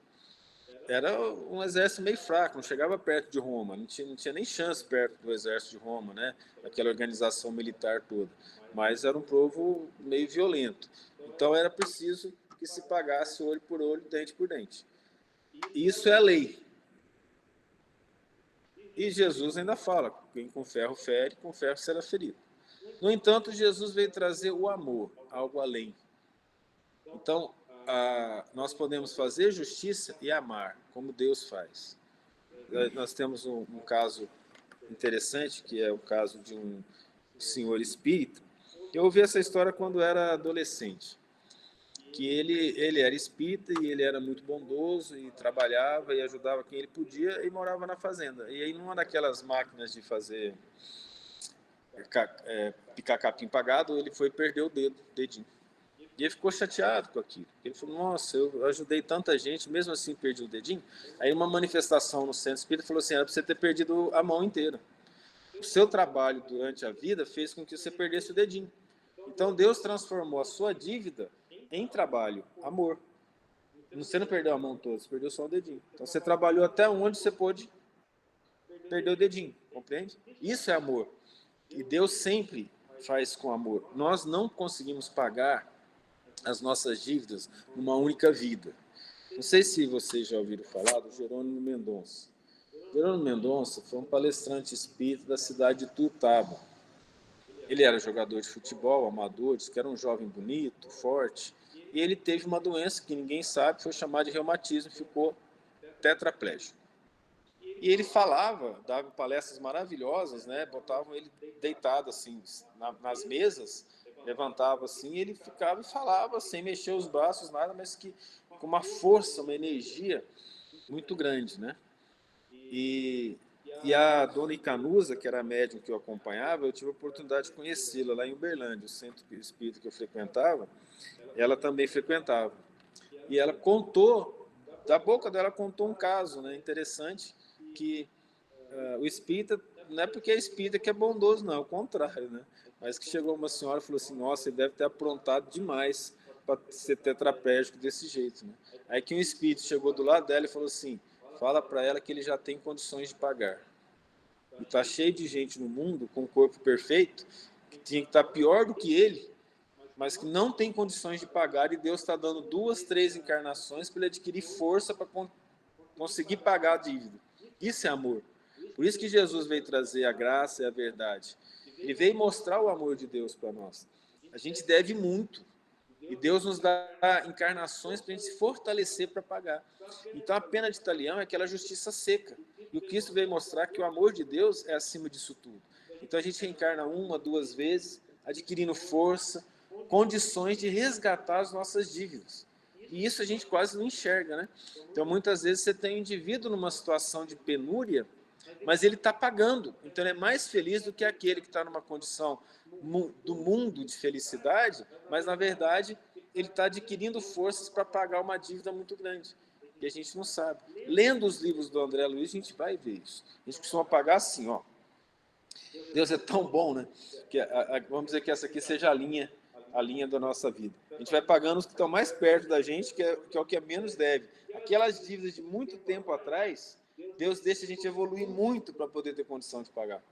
Era um exército meio fraco, não chegava perto de Roma, não tinha nem chance perto do exército de Roma, né? Aquela organização militar toda. Mas era um povo meio violento. Então era preciso que se pagasse olho por olho, dente por dente. Isso é a lei. E Jesus ainda fala, quem com ferro fere, com ferro será ferido. No entanto, Jesus veio trazer o amor, algo além. Então, nós podemos fazer justiça e amar, como Deus faz. Nós temos um caso interessante, que é o caso de um senhor espírita. Eu ouvi essa história quando era adolescente, que ele era espírita e ele era muito bondoso e trabalhava e ajudava quem ele podia e morava na fazenda. E aí, numa daquelas máquinas de fazer picar capim pagado, ele foi perder o dedinho. E ele ficou chateado com aquilo. Ele falou, nossa, eu ajudei tanta gente, mesmo assim perdi o dedinho. Aí uma manifestação no centro espírita falou assim, era para você ter perdido a mão inteira. O seu trabalho durante a vida fez com que você perdesse o dedinho. Então Deus transformou a sua dívida em trabalho, amor. Você não perdeu a mão toda, você perdeu só o dedinho. Então você trabalhou até onde você pôde perder o dedinho, compreende? Isso é amor. E Deus sempre faz com amor. Nós não conseguimos pagar as nossas dívidas numa única vida. Não sei se vocês já ouviram falar do Jerônimo Mendonça. Jerônimo Mendonça foi um palestrante espírita da cidade de Tuiutaba. Ele era jogador de futebol, amador, disse que era um jovem bonito, forte, e ele teve uma doença que ninguém sabe, foi chamada de reumatismo, ficou tetraplégico. E ele falava, dava palestras maravilhosas, né? Botavam ele deitado assim nas mesas, levantava assim, e ele ficava e falava sem mexer os braços, nada, mas que com uma força, uma energia muito grande, né? E a dona Icanusa, que era a médium que eu acompanhava, eu tive a oportunidade de conhecê-la lá em Uberlândia, o centro espírita que eu frequentava, ela também frequentava. E ela contou, da boca dela contou um caso, né, interessante, que o espírita, não é porque é espírita que é bondoso, não, é o contrário, né? Mas que chegou uma senhora e falou assim, nossa, ele deve ter aprontado demais para ser tetraplégico desse jeito, né? Aí que um espírito chegou do lado dela e falou assim, fala para ela que ele já tem condições de pagar. E está cheio de gente no mundo com um corpo perfeito, que tinha que estar pior do que ele, mas que não tem condições de pagar, e Deus está dando 2, 3 encarnações para ele adquirir força para conseguir pagar a dívida. Isso é amor. Por isso que Jesus veio trazer a graça e a verdade. Ele veio mostrar o amor de Deus para nós. A gente deve muito. E Deus nos dá encarnações para a gente se fortalecer para pagar. Então a pena de talião é aquela justiça seca. E o Cristo veio mostrar que o amor de Deus é acima disso tudo. Então a gente reencarna 1, 2 vezes, adquirindo força, condições de resgatar as nossas dívidas. E isso a gente quase não enxerga, né? Então muitas vezes você tem um indivíduo numa situação de penúria, mas ele está pagando. Então ele é mais feliz do que aquele que está numa condição do mundo de felicidade, mas na verdade ele está adquirindo forças para pagar uma dívida muito grande. E a gente não sabe. Lendo os livros do André Luiz, a gente vai ver isso. A gente costuma pagar assim, ó. Deus é tão bom, né? Que vamos dizer que essa aqui seja a linha da nossa vida. A gente vai pagando os que estão mais perto da gente, que é o que menos deve. Aquelas dívidas de muito tempo atrás, Deus deixa a gente evoluir muito para poder ter condição de pagar.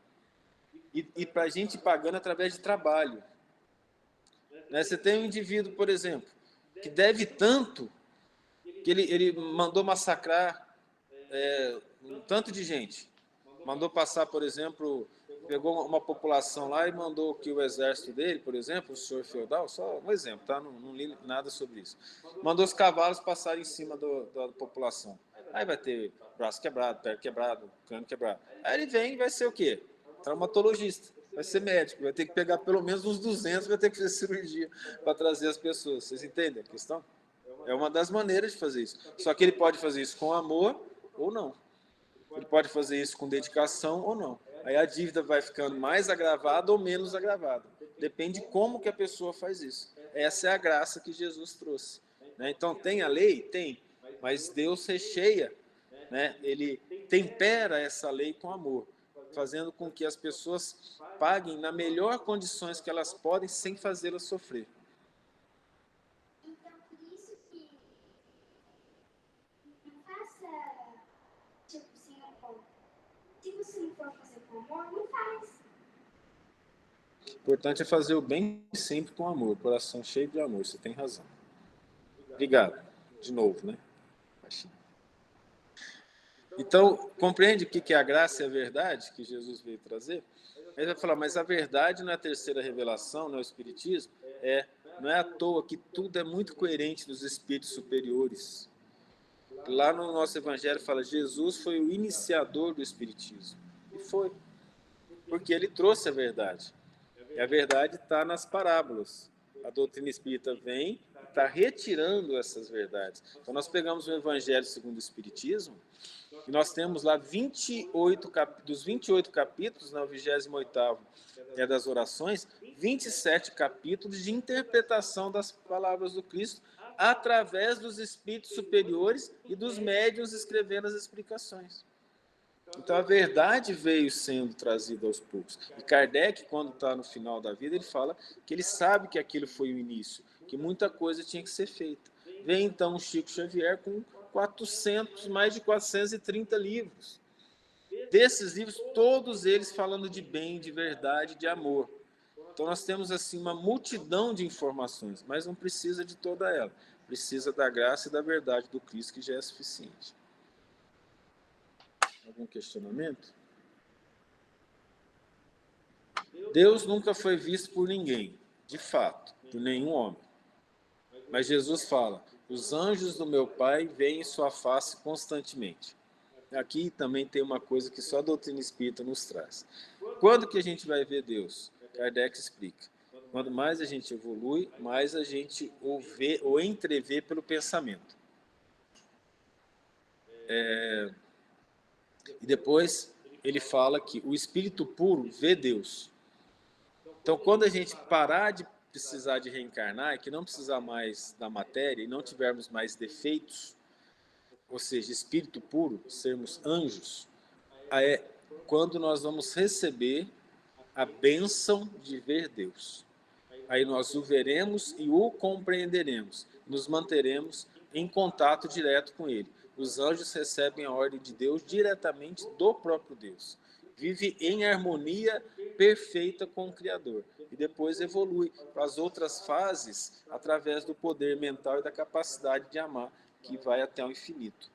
E para a gente ir pagando através de trabalho. Né? Você tem um indivíduo, por exemplo, que deve tanto, que ele mandou massacrar um tanto de gente. Mandou passar, por exemplo, pegou uma população lá e mandou que o exército dele, por exemplo, o senhor feudal, só um exemplo, tá? Não li nada sobre isso. Mandou os cavalos passarem em cima da população. Aí vai ter braço quebrado, pé quebrado, crânio quebrado. Aí ele vem e vai ser o quê? Traumatologista. Vai ser médico, vai ter que pegar pelo menos uns 200, vai ter que fazer cirurgia para trazer as pessoas. Vocês entendem a questão? É uma das maneiras de fazer isso. Só que ele pode fazer isso com amor ou não. Ele pode fazer isso com dedicação ou não. Aí a dívida vai ficando mais agravada ou menos agravada. Depende de como que a pessoa faz isso. Essa é a graça que Jesus trouxe. Né? Então, tem a lei? Tem. Mas Deus recheia, né? Ele tempera essa lei com amor, fazendo com que as pessoas paguem na melhor condições que elas podem, sem fazê-las sofrer. Então, por isso que não faça, tipo, sem amor. Se você não for fazer com amor, não faz. O importante é fazer o bem sempre com amor, coração cheio de amor, você tem razão. Obrigado. De novo, né? Então, compreende o que é a graça e a verdade que Jesus veio trazer? Aí vai falar, mas a verdade não é a terceira revelação, não é o Espiritismo? Não é à toa que tudo é muito coerente nos espíritos superiores. Lá no nosso Evangelho fala, Jesus foi o iniciador do Espiritismo. E foi. Porque ele trouxe a verdade. E a verdade está nas parábolas. A doutrina espírita vem e está retirando essas verdades. Então, nós pegamos o Evangelho segundo o Espiritismo, e nós temos lá 28 dos 28 capítulos, o 28º é das orações, 27 capítulos de interpretação das palavras do Cristo através dos espíritos superiores e dos médiuns escrevendo as explicações. Então a verdade veio sendo trazida aos poucos. E Kardec, quando está no final da vida, ele fala que ele sabe que aquilo foi o início, que muita coisa tinha que ser feita. Vem então o Chico Xavier com mais de 430 livros. Desses livros, todos eles falando de bem, de verdade, de amor. Então nós temos assim uma multidão de informações, mas não precisa de toda ela. Precisa da graça e da verdade do Cristo, que já é suficiente. Algum questionamento? Deus nunca foi visto por ninguém, de fato, por nenhum homem. Mas Jesus fala, os anjos do meu Pai veem sua face constantemente. Aqui também tem uma coisa que só a doutrina espírita nos traz. Quando que a gente vai ver Deus? Kardec explica. Quando mais a gente evolui, mais a gente o vê ou entrevê pelo pensamento. E depois ele fala que o espírito puro vê Deus. Então, quando a gente parar de precisar de reencarnar e que não precisar mais da matéria e não tivermos mais defeitos, ou seja, espírito puro, sermos anjos, é quando nós vamos receber a bênção de ver Deus. Aí nós o veremos e o compreenderemos, nos manteremos em contato direto com Ele. Os anjos recebem a ordem de Deus diretamente do próprio Deus. Vive em harmonia perfeita com o Criador. E depois evolui para as outras fases através do poder mental e da capacidade de amar, que vai até o infinito.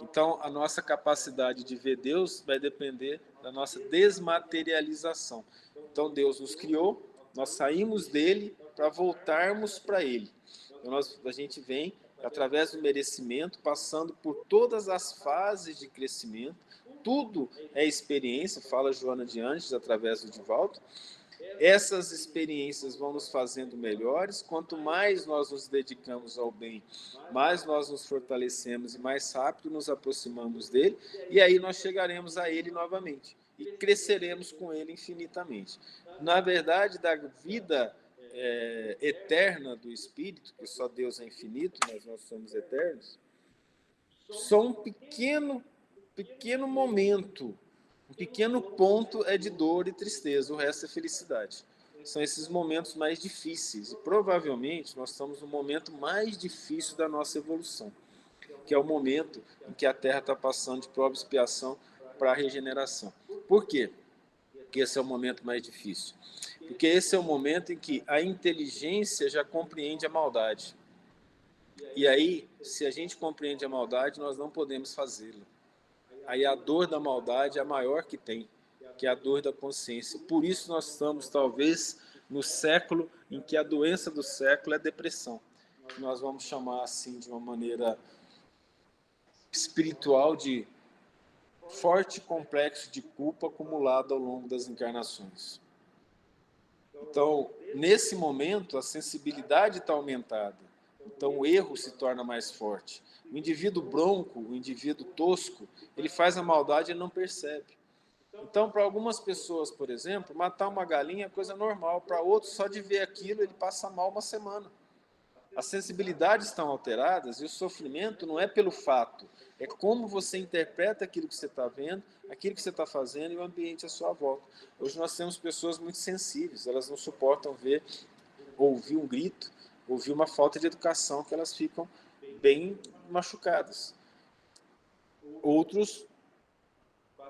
Então, a nossa capacidade de ver Deus vai depender da nossa desmaterialização. Então, Deus nos criou, Nós saímos dele para voltarmos para ele. Então, a gente vem, através do merecimento, passando por todas as fases de crescimento. Tudo é experiência, fala Joana de Anjos, através do Divaldo. Essas experiências vão nos fazendo melhores. Quanto mais nós nos dedicamos ao bem, mais nós nos fortalecemos e mais rápido nos aproximamos dele. E aí nós chegaremos a ele novamente e cresceremos com ele infinitamente. Na verdade, da vida eterna do Espírito, que só Deus é infinito, mas nós somos eternos, só um pequeno momento, um pequeno ponto é de dor e tristeza, o resto é felicidade. São esses momentos mais difíceis. E provavelmente nós estamos no momento mais difícil da nossa evolução, que é o momento em que a Terra está passando de prova e expiação para a regeneração. Por quê? Porque esse é o momento mais difícil. Porque esse é o momento em que a inteligência já compreende a maldade. E aí, se a gente compreende a maldade, nós não podemos fazê-la. Aí a dor da maldade é a maior que tem, que é a dor da consciência. Por isso nós estamos, talvez, no século em que a doença do século é a depressão. Que nós vamos chamar assim, de uma maneira espiritual, de forte complexo de culpa acumulado ao longo das encarnações. Então, nesse momento, a sensibilidade está aumentada. Então, o erro se torna mais forte. O indivíduo bronco, o indivíduo tosco, ele faz a maldade e não percebe. Então, para algumas pessoas, por exemplo, matar uma galinha é coisa normal. Para outros, só de ver aquilo, ele passa mal uma semana. As sensibilidades estão alteradas e o sofrimento não é pelo fato, é como você interpreta aquilo que você está vendo, aquilo que você está fazendo e o ambiente à sua volta. Hoje nós temos pessoas muito sensíveis, elas não suportam ver, ouvir um grito, ouvir uma falta de educação, que elas ficam bem machucadas. Outros,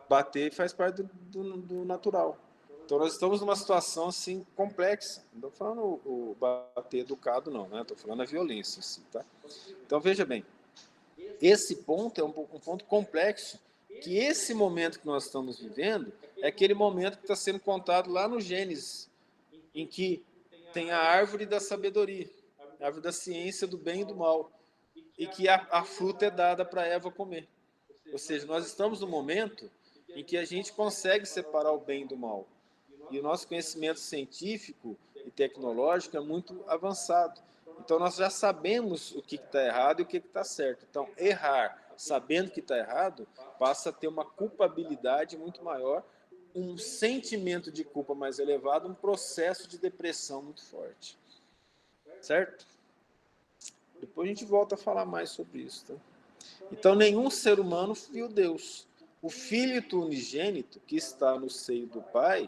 bater faz parte do natural. Então, nós estamos numa situação assim complexa. Não estou falando o bater educado, não, né? Estou falando a violência, assim, tá? Então, veja bem, esse ponto é um ponto complexo, que esse momento que nós estamos vivendo é aquele momento que está sendo contado lá no Gênesis, em que tem a árvore da sabedoria, a árvore da ciência do bem e do mal, e que a fruta é dada para Eva comer. Ou seja, nós estamos no momento em que a gente consegue separar o bem do mal. E o nosso conhecimento científico e tecnológico é muito avançado. Então, nós já sabemos o que está errado e o que está certo. Então, errar sabendo que está errado passa a ter uma culpabilidade muito maior, um sentimento de culpa mais elevado, um processo de depressão muito forte. Certo? Depois a gente volta a falar mais sobre isso. Tá? Então, nenhum ser humano viu Deus. O Filho unigênito, que está no seio do Pai,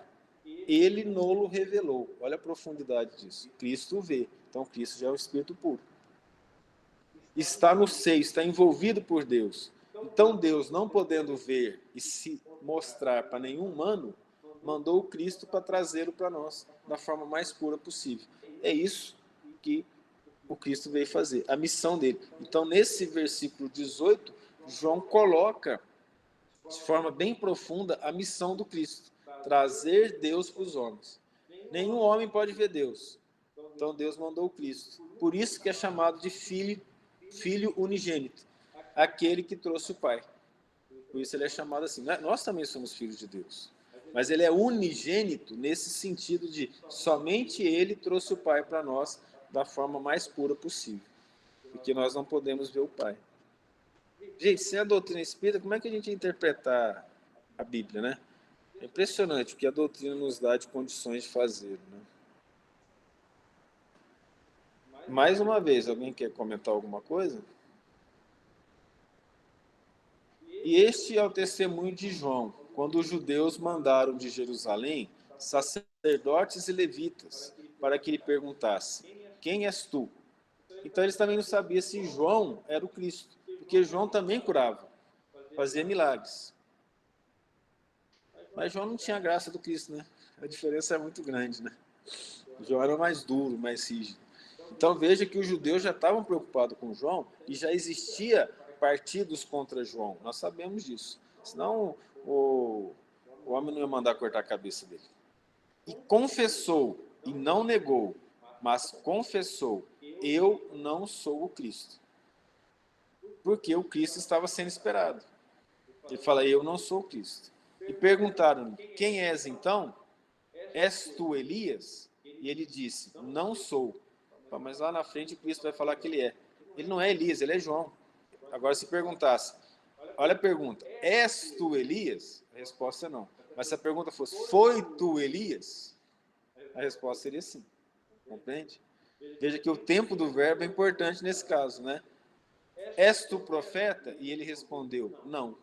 ele nolo revelou. Olha a profundidade disso. Cristo o vê. Então, Cristo já é um Espírito puro. Está no seio, está envolvido por Deus. Então, Deus, não podendo ver e se mostrar para nenhum humano, mandou o Cristo para trazê-lo para nós, da forma mais pura possível. É isso que o Cristo veio fazer, a missão dele. Então, nesse versículo 18, João coloca, de forma bem profunda, a missão do Cristo. Trazer Deus para os homens. Nenhum homem pode ver Deus. Então Deus mandou o Cristo. Por isso que é chamado de filho unigênito. Aquele que trouxe o Pai. Por isso ele é chamado assim. Nós também somos filhos de Deus. Mas ele é unigênito nesse sentido de somente ele trouxe o Pai para nós da forma mais pura possível. Porque nós não podemos ver o Pai. Gente, sem a doutrina espírita, como é que a gente ia interpretar a Bíblia, né? É impressionante o que a doutrina nos dá de condições de fazer. Né? Mais uma vez, alguém quer comentar alguma coisa? E este é o testemunho de João, quando os judeus mandaram de Jerusalém sacerdotes e levitas para que lhe perguntasse: quem és tu? Então eles também não sabiam se João era o Cristo, porque João também curava, fazia milagres. Mas João não tinha a graça do Cristo, né? A diferença é muito grande, né? João era mais duro, mais rígido. Então veja que os judeus já estavam preocupados com João e já existia partidos contra João. Nós sabemos disso. Senão o homem não ia mandar cortar a cabeça dele. E confessou e não negou, mas confessou: eu não sou o Cristo. Porque o Cristo estava sendo esperado. Ele fala: eu não sou o Cristo. E perguntaram-lhe: quem és então? És tu Elias? E ele disse: não sou. Mas lá na frente o Cristo vai falar que ele é. Ele não é Elias, ele é João. Agora, se perguntasse, olha a pergunta: és tu Elias? A resposta é não. Mas se a pergunta fosse: foi tu Elias? A resposta seria sim. Compreende? Veja que o tempo do verbo é importante nesse caso, né? És tu profeta? E ele respondeu: não.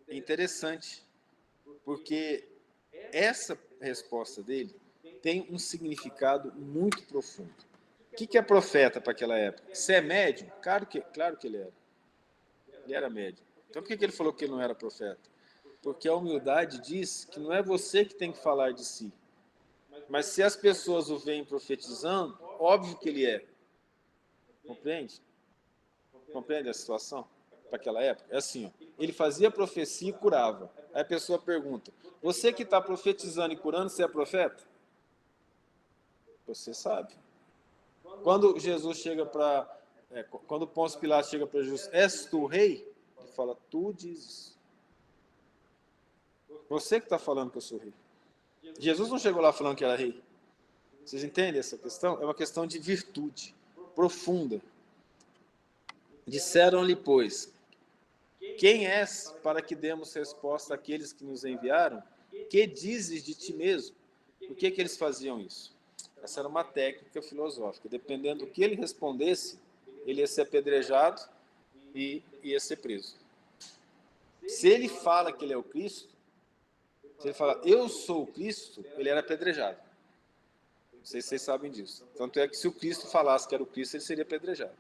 É interessante, porque essa resposta dele tem um significado muito profundo. O que é profeta para aquela época? Se é médium? Claro que ele era. Ele era médium. Então por que ele falou que ele não era profeta? Porque a humildade diz que não é você que tem que falar de si. Mas se as pessoas o veem profetizando, óbvio que ele é. Compreende? Compreende a situação para aquela época? É assim, ó, ele fazia profecia e curava. Aí a pessoa pergunta: você que está profetizando e curando, você é profeta? Você sabe. Quando Jesus chega para... quando Pôncio Pilatos chega para Jesus: és tu rei? Ele fala: tu dizes. Você que está falando que eu sou rei. Jesus não chegou lá falando que era rei. Vocês entendem essa questão? É uma questão de virtude profunda. Disseram-lhe, pois: quem és para que demos resposta àqueles que nos enviaram? Que dizes de ti mesmo? Por que eles faziam isso? Essa era uma técnica filosófica. Dependendo do que ele respondesse, ele ia ser apedrejado e ia ser preso. Se ele fala que ele é o Cristo, se ele fala eu sou o Cristo, ele era apedrejado. Não sei se vocês sabem disso. Tanto é que se o Cristo falasse que era o Cristo, ele seria apedrejado.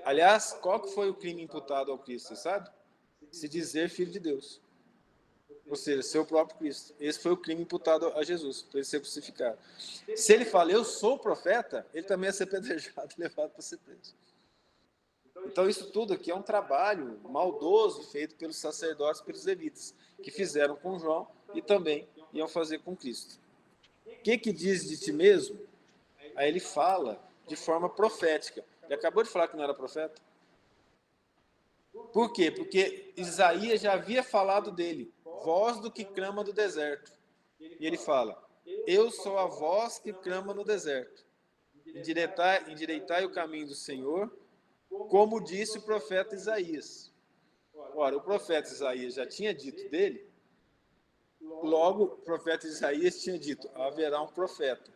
Aliás, qual que foi o crime imputado ao Cristo, você sabe? Se dizer filho de Deus. Ou seja, ser o próprio Cristo. Esse foi o crime imputado a Jesus, para ele ser crucificado. Se ele fala eu sou profeta, ele também ia ser apedrejado e levado para ser preso. Então isso tudo aqui é um trabalho maldoso feito pelos sacerdotes, pelos levitas, que fizeram com João e também iam fazer com Cristo. O que diz de ti mesmo? Aí ele fala de forma profética. Ele acabou de falar que não era profeta. Por quê? Porque Isaías já havia falado dele, voz do que clama do deserto. E ele fala: eu sou a voz que clama no deserto. Endireitai o caminho do Senhor, como disse o profeta Isaías. Ora, o profeta Isaías já tinha dito dele, logo o profeta Isaías tinha dito: haverá um profeta.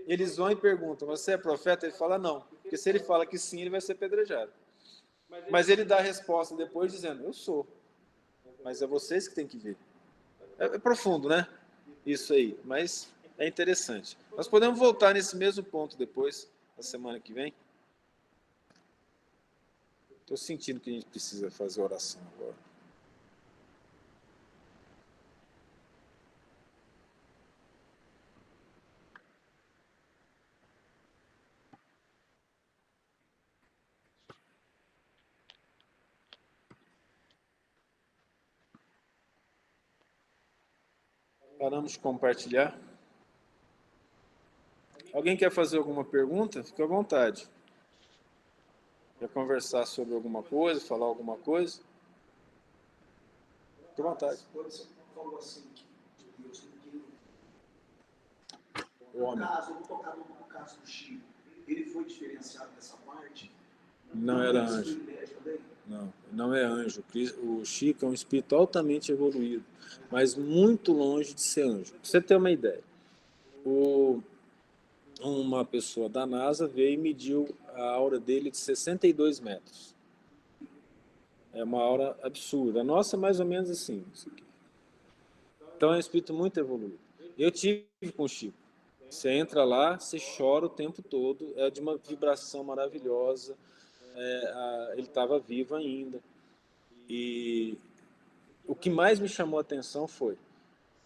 Eles vão e perguntam: você é profeta? Ele fala: não, porque se ele fala que sim, ele vai ser apedrejado. Mas ele dá a resposta depois dizendo: eu sou, mas é vocês que têm que ver. É profundo, né? Isso aí, mas é interessante. Nós podemos voltar nesse mesmo ponto depois, na semana que vem. Estou sentindo que a gente precisa fazer oração agora. Paramos de compartilhar. Alguém quer fazer alguma pergunta? Fique à vontade. Quer conversar sobre alguma coisa, falar alguma coisa? Fique à vontade. Quando você falou assim de Deus, O homem. eu vou tocar no caso do Chico. Ele foi diferenciado dessa parte? Não era anjo. Não é anjo. O Chico é um espírito altamente evoluído, mas muito longe de ser anjo. Pra você ter uma ideia, uma pessoa da NASA veio e mediu a aura dele de 62 metros. É uma aura absurda. A nossa é mais ou menos assim. Isso aqui. Então é um espírito muito evoluído. Eu tive com o Chico. Você entra lá, você chora o tempo todo, é de uma vibração maravilhosa. Ele estava vivo ainda. E o que mais me chamou a atenção foi: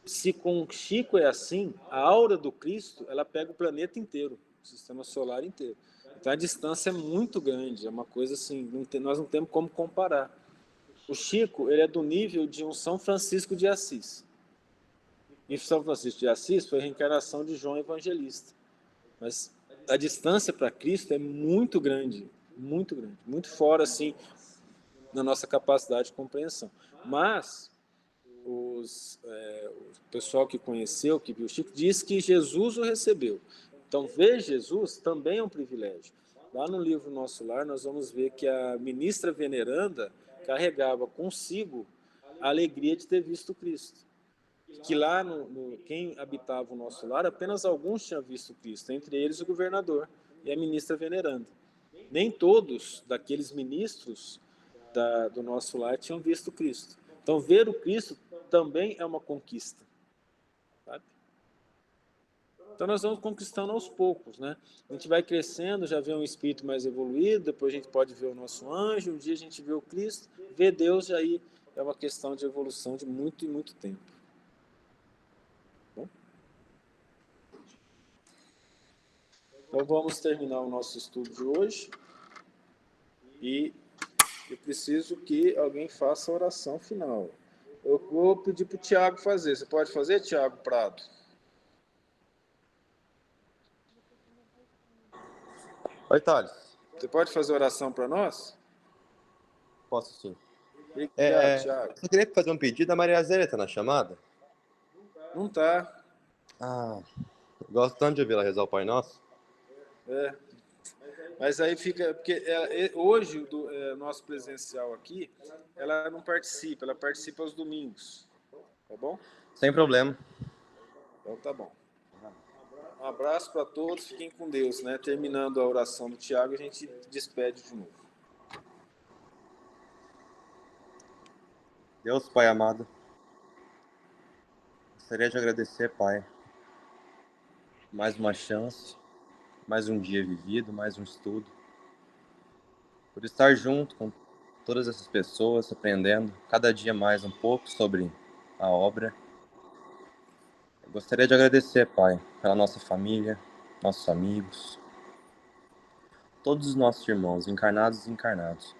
se com o Chico é assim, a aura do Cristo, ela pega o planeta inteiro, o sistema solar inteiro. Então a distância é muito grande, é uma coisa assim, nós não temos como comparar. O Chico, ele é do nível de um São Francisco de Assis. Em São Francisco de Assis foi a reencarnação de João Evangelista. Mas a distância para Cristo é muito grande, muito fora, assim, na nossa capacidade de compreensão. Mas o pessoal que conheceu, que viu Chico, diz que Jesus o recebeu. Então, ver Jesus também é um privilégio. Lá no livro Nosso Lar, nós vamos ver que a ministra veneranda carregava consigo a alegria de ter visto Cristo. Que lá, quem habitava o Nosso Lar, apenas alguns tinham visto Cristo, entre eles o governador e a ministra veneranda. Nem todos daqueles ministros do Nosso Lar tinham visto Cristo. Então, ver o Cristo também é uma conquista. Sabe? Então, nós vamos conquistando aos poucos, né? A gente vai crescendo, já vê um espírito mais evoluído, depois a gente pode ver o nosso anjo, um dia a gente vê o Cristo, ver Deus, já aí é uma questão de evolução de muito e muito tempo. Bom? Então, vamos terminar o nosso estudo de hoje e eu preciso que alguém faça a oração final. Eu vou pedir para o Tiago fazer. Você pode fazer, Tiago Prado? Oi, Thales. Você pode fazer oração para nós? Posso sim. Obrigado, Tiago. Eu queria fazer um pedido. A Maria Zélia tá na chamada? Não está. Gosto tanto de ouvir ela rezar o Pai Nosso. Mas aí fica... Porque hoje, o nosso presencial aqui, ela não participa. Ela participa aos domingos. Tá bom? Sem problema. Então tá bom. Um abraço para todos. Fiquem com Deus, né? Terminando a oração do Tiago, a gente despede de novo. Deus, Pai amado, gostaria de agradecer, Pai, mais uma chance, mais um dia vivido, mais um estudo, por estar junto com todas essas pessoas, aprendendo cada dia mais um pouco sobre a obra. Eu gostaria de agradecer, Pai, pela nossa família, nossos amigos, todos os nossos irmãos, encarnados e desencarnados.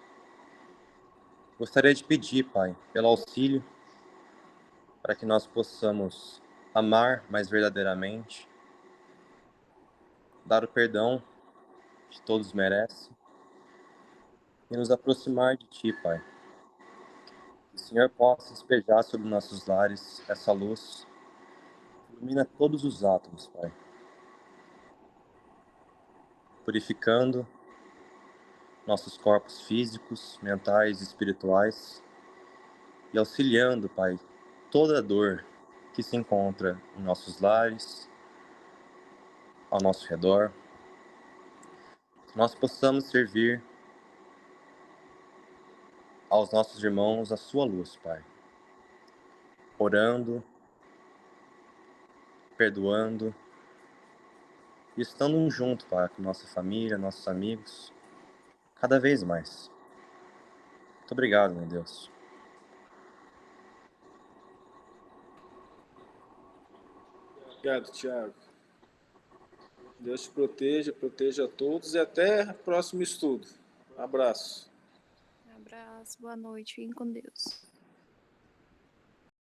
Gostaria de pedir, Pai, pelo auxílio, para que nós possamos amar mais verdadeiramente, dar o perdão que todos merecem e nos aproximar de Ti, Pai. Que o Senhor possa despejar sobre nossos lares essa luz que ilumina todos os átomos, Pai, purificando nossos corpos físicos, mentais e espirituais e auxiliando, Pai, toda a dor que se encontra em nossos lares, ao nosso redor, que nós possamos servir aos nossos irmãos a sua luz, Pai, orando, perdoando e estando junto, Pai, com nossa família, nossos amigos, cada vez mais. Muito obrigado, meu Deus. Obrigado, Tiago. Deus te proteja, proteja a todos e até o próximo estudo. Abraço. Um abraço, boa noite, fiquem com Deus.